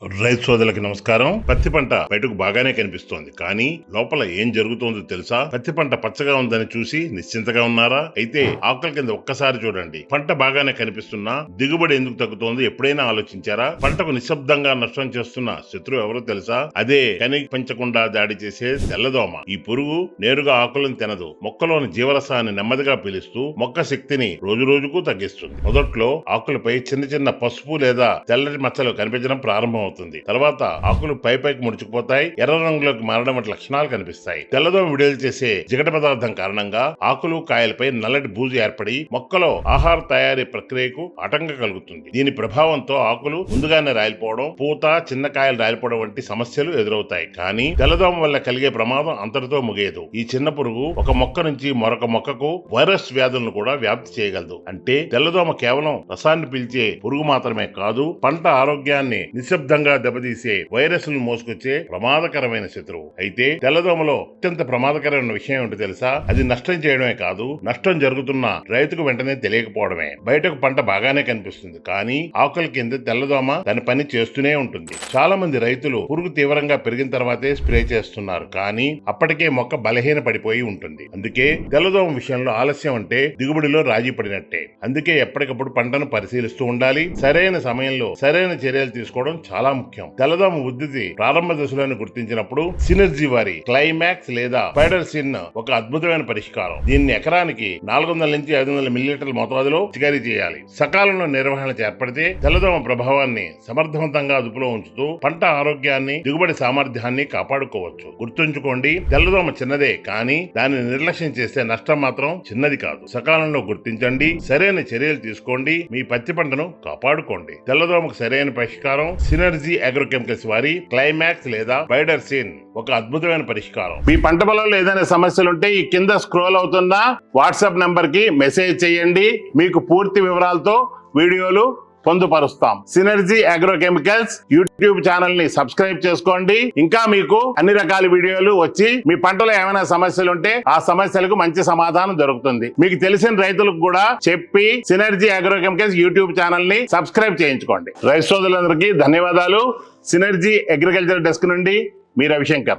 రైతు సోదరులకి నమస్కారం. పత్తి పంట బయటకు బాగానే కనిపిస్తోంది, కానీ లోపల ఏం జరుగుతోందో తెలుసా? పత్తి పంట పచ్చగా ఉందని చూసి నిశ్చింతగా ఉన్నారా? అయితే ఆకుల కింద ఒక్కసారి చూడండి. పంట బాగానే కనిపిస్తున్నా దిగుబడి ఎందుకు తగ్గుతోందో ఎప్పుడైనా ఆలోచించారా? పంటకు నిశ్శబ్దంగా నష్టం చేస్తున్న శత్రువు ఎవరో తెలుసా? అదే కనిపించకుండా దాడి చేసే తెల్లదోమ. ఈ పురుగు నేరుగా ఆకులను తినదు, మొక్కలోని జీవరసాన్ని నెమ్మదిగా పీలుస్తూ మొక్క శక్తిని రోజు రోజుకు తగ్గిస్తుంది. మొదట్లో ఆకులపై చిన్న చిన్న పసుపు లేదా తెల్లటి మచ్చలు కనిపించడం ప్రారంభం అవుతుంది. తర్వాత ఆకులు పైకి ముడుచుకుపోతాయి, ఎర్ర రంగులోకి మారడం వంటి లక్షణాలు కనిపిస్తాయి. తెల్లదోమ విడుదల చేసే జిగట పదార్థం కారణంగా ఆకులు కాయలపై నల్లటి బూజు ఏర్పడి మొక్కలో ఆహార తయారీ ప్రక్రియకు ఆటంకం కలుగుతుంది. దీని ప్రభావంతో ఆకులు ముందుగానే రాలిపోవడం, పూత, చిన్న కాయలు రాలిపోవడం వంటి సమస్యలు ఎదురవుతాయి. కానీ తెల్లదోమ వల్ల కలిగే ప్రమాదం అంతటితో ముగియదు. ఈ చిన్న పురుగు ఒక మొక్క నుంచి మరొక మొక్కకు వైరస్ వ్యాధులను కూడా వ్యాప్తి చేయగలదు. అంటే తెల్లదోమ కేవలం రసాన్ని పీల్చే పురుగు మాత్రమే కాదు, పంట ఆరోగ్యాన్ని నిశ్శబ్దంగా దెబ్బతీసే వైరస్లను మోసుకొచ్చే ప్రమాదకరమైన శత్రువు. అయితే తెల్లదోమలో అత్యంత ప్రమాదకరమైన విషయం ఏంటో తెలుసా? అది నష్టం చేయడమే కాదు, నష్టం జరుగుతున్న రైతుకు వెంటనే తెలియకపోవడమే. బయటకు పంట బాగానే కనిపిస్తుంది, కానీ ఆకుల కింద తెల్లదోమ దాని పని చేస్తూనే ఉంటుంది. చాలా మంది రైతులు పురుగు తీవ్రంగా పెరిగిన తర్వాతే స్ప్రే చేస్తున్నారు, కానీ అప్పటికే మొక్క బలహీన పడిపోయి ఉంటుంది. అందుకే తెల్లదోమ విషయంలో ఆలస్యం అంటే దిగుబడిలో రాజీ పడినట్టే. అందుకే ఎప్పటికప్పుడు పంటను పరిశీలిస్తూ ఉండాలి. సరైన సమయంలో సరైన చర్యలు తీసుకోవడం చాలా ముఖ్యం. తెల్లదోమ ఉద్ధృతి ప్రారంభ దశలోని గుర్తించినప్పుడు సినర్జీ వారి క్లైమాక్స్ లేదా స్పైడర్సిన్ ఒక అద్భుతమైన పరిష్కారం. దీన్ని ఎకరానికి 400 నుంచి 500 మిల్లీలీటర్ల మోతాదులో పిచికారీ చేయాలి. సకాలంలో నిర్వహణ చేపడితే తెల్లదోమ ప్రభావాన్ని సమర్థవంతంగా అదుపులో ఉంచుతూ పంట ఆరోగ్యాన్ని, దిగుబడి సామర్థ్యాన్ని కాపాడుకోవచ్చు. గుర్తుంచుకోండి, తెల్లదోమ చిన్నదే, కానీ దాన్ని నిర్లక్ష్యం చేస్తే నష్టం మాత్రం చిన్నది కాదు. సకాలంలో గుర్తించండి, సరైన చర్యలు తీసుకోండి, మీ పత్తి పంటను కాపాడుకోండి. తెల్లదోమకు సరైన పరిష్కారం సినర్జీ అగ్రోకెమికల్స్ వారి క్లైమాక్స్ లేదా స్పైడర్సిన్ ఒక అద్భుతమైన పరిష్కారం. మీ పంట పొలంలో ఏదైనా సమస్యలుంటే ఈ కింద స్క్రోల్ అవుతున్న వాట్సాప్ నంబర్ కి మెసేజ్ చేయండి. మీకు పూర్తి వివరాలతో వీడియోలు పొందుపరుస్తాం. సినర్జీ అగ్రోకెమికల్స్ యూట్యూబ్ ఛానల్ ని సబ్స్క్రైబ్ చేసుకోండి. ఇంకా మీకు అన్ని రకాల వీడియోలు వచ్చి మీ పంటలో ఏమైనా సమస్యలు ఉంటే ఆ సమస్యలకు మంచి సమాధానం దొరుకుతుంది. మీకు తెలిసిన రైతులకు కూడా చెప్పి సినర్జీ అగ్రోకెమికల్స్ యూట్యూబ్ ఛానల్ ని సబ్స్క్రైబ్ చేయించుకోండి. రైతు సోదరులందరికీ ధన్యవాదాలు. సినర్జీ అగ్రికల్చర్ డెస్క్ నుండి మీ రవిశంకర్.